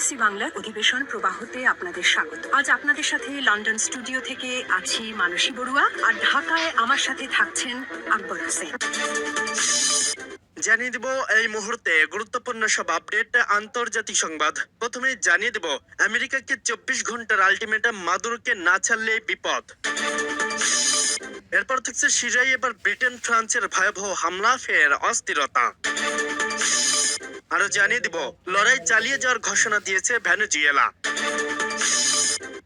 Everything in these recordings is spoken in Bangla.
বিবিসি বাংলার অধিবেশন প্রবাহতে আপনাদের স্বাগত। আজ আপনাদের সাথে লন্ডন স্টুডিও থেকে আছি মানসী বড়ুয়া, আর ঢাকায় আমার সাথে থাকছেন আকবর হোসেন। জানিয়ে দেব এই মুহূর্তে গুরুত্বপূর্ণ সব আপডেট, আন্তর্জাতিক সংবাদ। প্রথমে জানিয়ে দেব আমেরিকাকে 24 ঘন্টার আলটিমেটাম, মাদুরোকে না ছাড়লে বিপদ। এরপর থাকছে সিরিয়ায় এবার ব্রিটেন ফ্রান্সের ভয়াবহ হামলা, ফের অস্থিরতা। আরো জানিয়ে দিব লড়াই চালিয়ে যাওয়ার ঘোষণা দিয়েছে ভেনেজুয়েলা।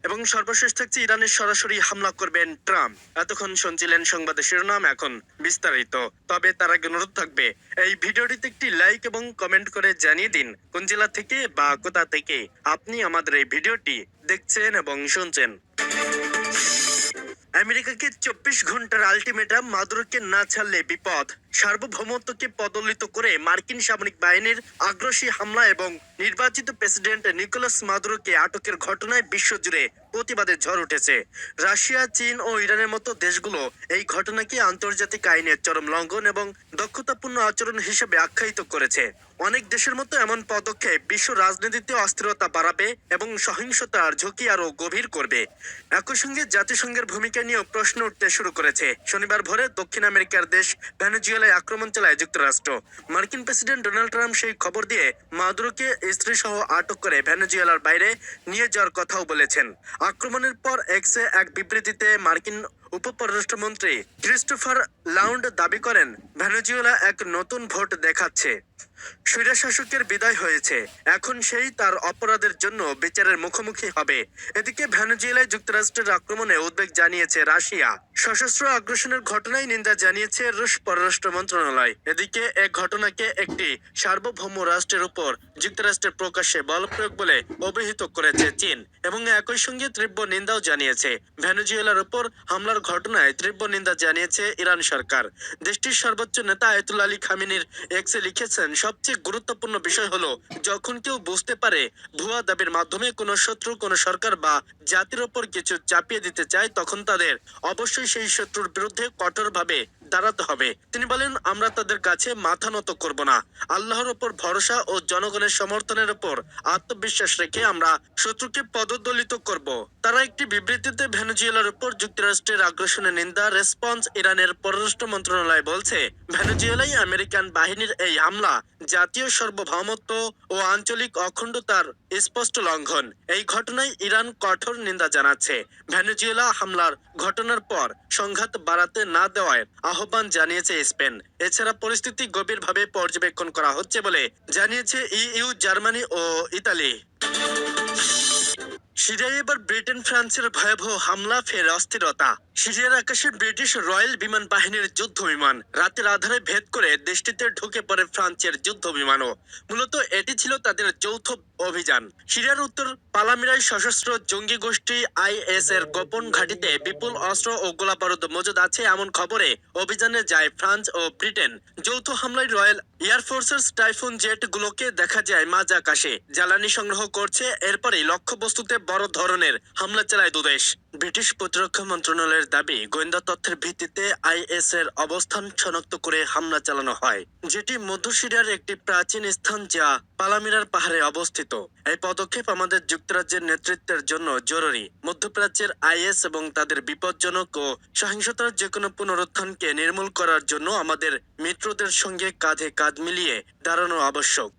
এবং সর্বশেষ থাকছে ইরানের সরাসরি হামলা করবেন ট্রাম্প। এতক্ষণ শুনছিলেন সংবাদের শিরোনাম, এখন বিস্তারিত। তবে তার আগে অনুরোধ থাকবে এই ভিডিওটিতে একটি লাইক এবং কমেন্ট করে জানিয়ে দিন কোন জেলা থেকে বা কোথা থেকে আপনি আমাদের এই ভিডিওটি দেখছেন এবং শুনছেন। আমেরিকাকে 24 ঘন্টার আলটিমেটাম, মাদুরোকে না ছাড়লে বিপদ। সার্বভৌমত্বকে পদদলিত করে মার্কিন সামরিক বাহিনীর আগ্রাসী হামলা এবং নির্বাচিত প্রেসিডেন্ট নিকোলাস মাদুরোকে আটকের ঘটনায় বিশ্বজুড়ে প্রতিবাদের ঝড় উঠেছে। রাশিয়া, চীন ও ইরানের মতো দেশগুলো এই ঘটনাকে আন্তর্জাতিক আইনের চরম লঙ্ঘন এবং দক্ষতাপূর্ণ আচরণ হিসেবে আখ্যায়িত করেছে। অনেক দেশের মতো এমন পদক্ষেপ বিশ্ব রাজনীতিতে অস্থিরতা বাড়াবে এবং সহিংসতার ঝুঁকি আরো গভীর করবে। একই সঙ্গে জাতিসংঘের ভূমিকা নিয়েও প্রশ্ন উঠতে শুরু করেছে। শনিবার ভোরে দক্ষিণ আমেরিকার দেশ ভেনেজুয়েলায় আক্রমণ চালায় যুক্তরাষ্ট্র। মার্কিন প্রেসিডেন্ট ডোনাল্ড ট্রাম্প সেই খবর দিয়ে মাদুরোকে স্ত্রী সহ আটক করে ভেনেজুয়েলার বাইরে নিয়ে যাওয়ার কথাও বলেছেন। আক্রমণের পর এক্সে এক বিবৃতিতে মার্কিন উপপররাষ্ট্রমন্ত্রী ক্রিস্টোফার লাউন্ড দাবি করেন, ভেনেজুয়েলা এক নতুন ভোট দেখাচ্ছে। স্বৈরশাসকের বিদায় হয়েছে, এখন সেই তার অপরাধের জন্য বিচারের মুখোমুখি হবে। এদিকে ভেনেজুয়েলায় যুক্তরাষ্ট্রের আক্রমণে উদ্বেগ জানিয়েছে রাশিয়া। সশস্ত্র আগ্রাসনের ঘটনায় নিন্দা জানিয়েছে রুশ পররাষ্ট্র মন্ত্রণালয়। এদিকে এক ঘটনাকে একটি সার্বভৌম রাষ্ট্রের উপর যুক্তরাষ্ট্রের প্রকাশ্যে বল প্রয়োগ বলে অভিহিত করেছে চীন, এবং একই সঙ্গে তীব্র নিন্দাও জানিয়েছে। ভেনেজুয়েলার উপর হামলার ঘটনায় তীব্র নিন্দা জানিয়েছে ইরান সরকার। দেশটির সর্বোচ্চ নেতা আয়াতুল্লাহ আলী খামেনির এক্সে লিখেছেন, সবচেয়ে গুরুত্বপূর্ণ বিষয় হলো যখন কেউ বুঝতে পারে ভুয়া দাবির মাধ্যমে কোনো শত্রু, কোনো সরকার বা জাতির ওপর কিছু চাপিয়ে দিতে চায়, তখন তাদের অবশ্যই সেই শত্রুর বিরুদ্ধে কঠোরভাবে দাঁড়াতে হবে। তিনি বলেন, আমরা তাদের কাছে মাথা নত করব না। আল্লাহর ওপর ভরসা ও জনগণের সমর্থনের উপর আত্মবিশ্বাস রেখে আমরা শত্রুকে পদদলিত করব। তারা একটি বিবৃতিতে ভেনেজুয়েলার উপর যুক্তরাষ্ট্রের আগ্রাসনের নিন্দা রেসপন্স। ইরানের পররাষ্ট্র মন্ত্রণালয় বলছে, ভেনেজুয়েলায় আমেরিকান বাহিনীর এই হামলা জাতীয় সার্বভৌমত্ব ও আঞ্চলিক অখণ্ডতার স্পষ্ট লঙ্ঘন। এই ঘটনায় ইরান কঠোর নিন্দা জানাচ্ছে। ভেনেজুয়েলা হামলার ঘটনার পর সংঘাত বাড়াতে না দেওয়ার আহ্বান জানিয়েছে স্পেন। এছাড়া পরিস্থিতি গভীরভাবে পর্যবেক্ষণ করা হচ্ছে বলে জানিয়েছে ইইউ, জার্মানি ও ইতালি। সিরিয়ায় এবার ব্রিটেন ফ্রান্সের ভয়াবহ হামলা, ফের অস্থিরতা। সিরিয়ার আকাশে ব্রিটিশ রয়্যাল বিমান বাহিনীর যুদ্ধ বিমান রাতের আধারে ভেদ করে দেশটিতে ঢুকে পড়ে ফ্রান্সের যুদ্ধ বিমানও। মূলত এটি ছিল তাদের যৌথ অভিযান। সিরিয়ার উত্তর পালামিরায় সশস্ত্র জঙ্গি গোষ্ঠী আইএস এর গোপন ঘাঁটিতে বিপুল অস্ত্র ও গোলাবারুদ মজুদ আছে এমন খবরে অভিযানে যায় ফ্রান্স ও ব্রিটেন। যৌথ হামলায় রয়্যাল এয়ারফোর্সের টাইফুন জেট গুলোকে দেখা যায় মাঝ আকাশে জ্বালানি সংগ্রহ করছে। এরপরেই লক্ষ্যবস্তুতে বড় ধরনের হামলা চালায় দুদেশ। ব্রিটিশ প্রতিরক্ষা মন্ত্রণালয়ের দাবি, গোয়েন্দা তথ্যের ভিত্তিতে আইএস এর অবস্থান শনাক্ত করে হামলা চালানো হয়, যেটি মধ্য সিরিয়ার একটি প্রাচীন স্থান যা পালামিরার পাহাড়ে অবস্থিত। এই পদক্ষেপ আমাদের যুক্তরাজ্যের নেতৃত্বের জন্য জরুরি। মধ্যপ্রাচ্যের আইএস এবং তাদের বিপজ্জনক ও সহিংসতার যেকোনো পুনরুত্থানকে নির্মূল করার জন্য আমাদের মিত্রদের সঙ্গে কাঁধে কাঁধ মিলিয়ে দাঁড়ানো আবশ্যক।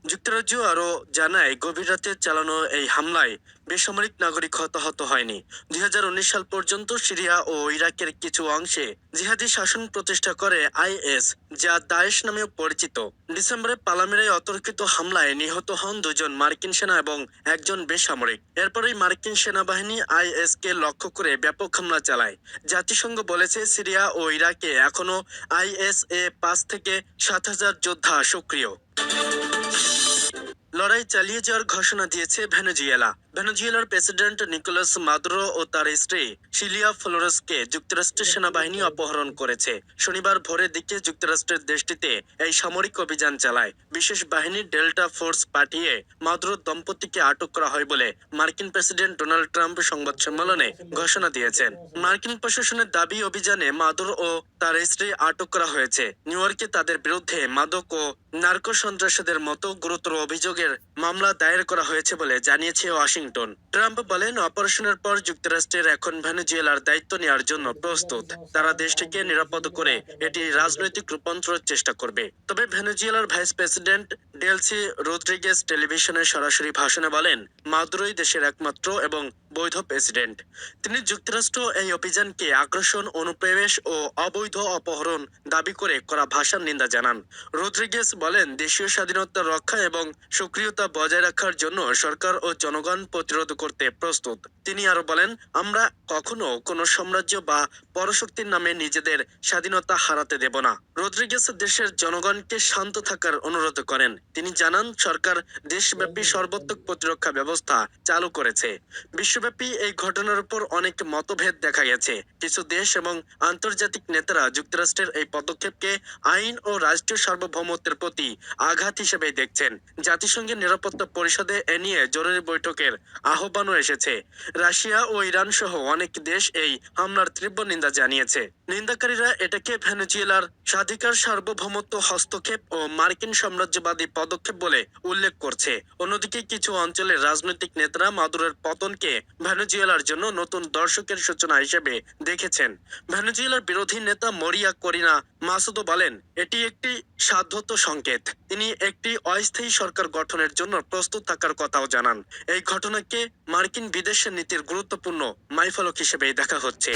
যুক্তরাজ্য আরও জানায়, গভীর রাতে চালানো এই হামলায় বেসামরিক নাগরিক হতাহত হয়নি। 2019 সাল পর্যন্ত সিরিয়া ও ইরাকের কিছু অংশে জিহাদি শাসন প্রতিষ্ঠা করে আইএস, যা দায়েশ নামেও পরিচিত। ডিসেম্বরে পালামিরায় অতর্কিত হামলায় নিহত হন 2 জন মার্কিন সেনা এবং 1 জন বেসামরিক। এরপরেই মার্কিন সেনাবাহিনী আইএস কে লক্ষ্য করে ব্যাপক হামলা চালায়। জাতিসংঘ বলেছে, সিরিয়া ও ইরাকে এখনো আইএস এ 5 থেকে 7,000 যোদ্ধা সক্রিয়। লড়াই চালিয়ে যাওয়ার ঘোষণা দিয়েছে ভেনেজুয়েলা। ভেনেজুয়েলার প্রেসিডেন্ট নিকোলাস মাদুরো ও তার স্ত্রী সিলিয়া ফ্লোরেসকে যুক্তরাষ্ট্রের সেনাবাহিনী অপহরণ করেছে। শনিবার ভোরের দিকে যুক্তরাষ্ট্রের দেশটিতে এই সামরিক অভিযান চালায়। বিশেষ বাহিনীর ডেল্টা ফোর্স পাঠিয়ে মাদুরো দম্পতিকে আটক করা হয় বলে মার্কিন প্রেসিডেন্ট ডোনাল্ড ট্রাম্প সংবাদ সম্মেলনে ঘোষণা দিয়েছেন। মার্কিন প্রশাসনের দাবি, অভিযানে মাদুরো ও তার স্ত্রী আটক করা হয়েছে। নিউ ইয়র্কে তাদের বিরুদ্ধে মাদক ও নার্কো সন্ত্রাসীদের মতো গুরুতর অভিযোগে বিভাগের মামলা দায়ের করা হয়েছে বলে জানিয়েছে ওয়াশিংটন। ট্রাম্প বলেন, অপারেশনের পর যুক্তরাষ্ট্রের এখন ভেনেজুয়েলার দায়িত্ব নেওয়ার জন্য প্রস্তুত। তারা দেশটিকে নিরাপদ করে এটি রাজনৈতিক রূপান্তরের চেষ্টা করবে। তবে ভেনেজুয়েলার ভাইস প্রেসিডেন্ট ডেলসি রদ্রিগেজ টেলিভিশনে সরাসরি ভাষণে বলেন, মাদুরোই দেশের একমাত্র এবং বৈধ প্রেসিডেন্ট। তিনি যুক্তরাষ্ট্র এই অভিযানকে আগ্রাসন, অনুপ্রবেশ ও অবৈধ অপহরণ দাবি করে করা ভাষার নিন্দা জানান। রদ্রিগেজ বলেন, দেশীয় স্বাধীনতা রক্ষা এবং সক্রিয়তা বজায় রাখার জন্য সরকার ও জনগণ প্রতিরোধ করতে প্রস্তুত। তিনি আরো বলেন, আমরা কখনো কোনো সাম্রাজ্য বা পরশক্তির নামে নিজেদের স্বাধীনতা হারাতে দেব না। রদ্রিগেজ দেশের জনগণকে শান্ত থাকার অনুরোধ করেন। তিনি জানান, সরকার দেশব্যাপী সর্বাত্মক প্রতিরক্ষা ব্যবস্থা চালু করেছে। বিশ্বব্যাপী এই ঘটনার উপর অনেক মতভেদ দেখা গেছে। কিছু দেশ এবং আন্তর্জাতিক নেতারা যুক্তরাষ্ট্রের এই পদক্ষেপকে আইন ও রাষ্ট্রীয় সার্বভৌমত্বের প্রতি আঘাত হিসেবে দেখছেন। জাতিসংঘের নিরাপত্তা পরিষদে এ নিয়ে জরুরি বৈঠকের আহ্বানও এসেছে। রাশিয়া ও ইরান সহ অনেক দেশ এই হামলার তীব্র নিন্দা জানিয়েছে। নিন্দাকারীরা এটাকে ভেনেজুয়েলার স্বাধিকার, সার্বভৌমত্ব হস্তক্ষেপ ও মার্কিন সাম্রাজ্যবাদী পদক্ষেপ বলে উল্লেখ করছে। অন্যদিকে কিছু অঞ্চলের রাজনৈতিক নেতারা মাদুরোর পতনকে ভেনেজুয়েলার জন্য নতুন দর্শকের সূচনা হিসেবে দেখেছেন। ভেনেজুয়েলার বিরোধী নেতা মরিয়া করিনা মাসুদো বলেন, এটি একটি সাধ্যত সংকেত। তিনি একটি অস্থায়ী সরকার গঠনের জন্য প্রস্তুত থাকার কথাও জানান। এই ঘটনাকে মার্কিন বিদেশ নীতির গুরুত্বপূর্ণ মাইলফলক হিসেবে দেখা হচ্ছে।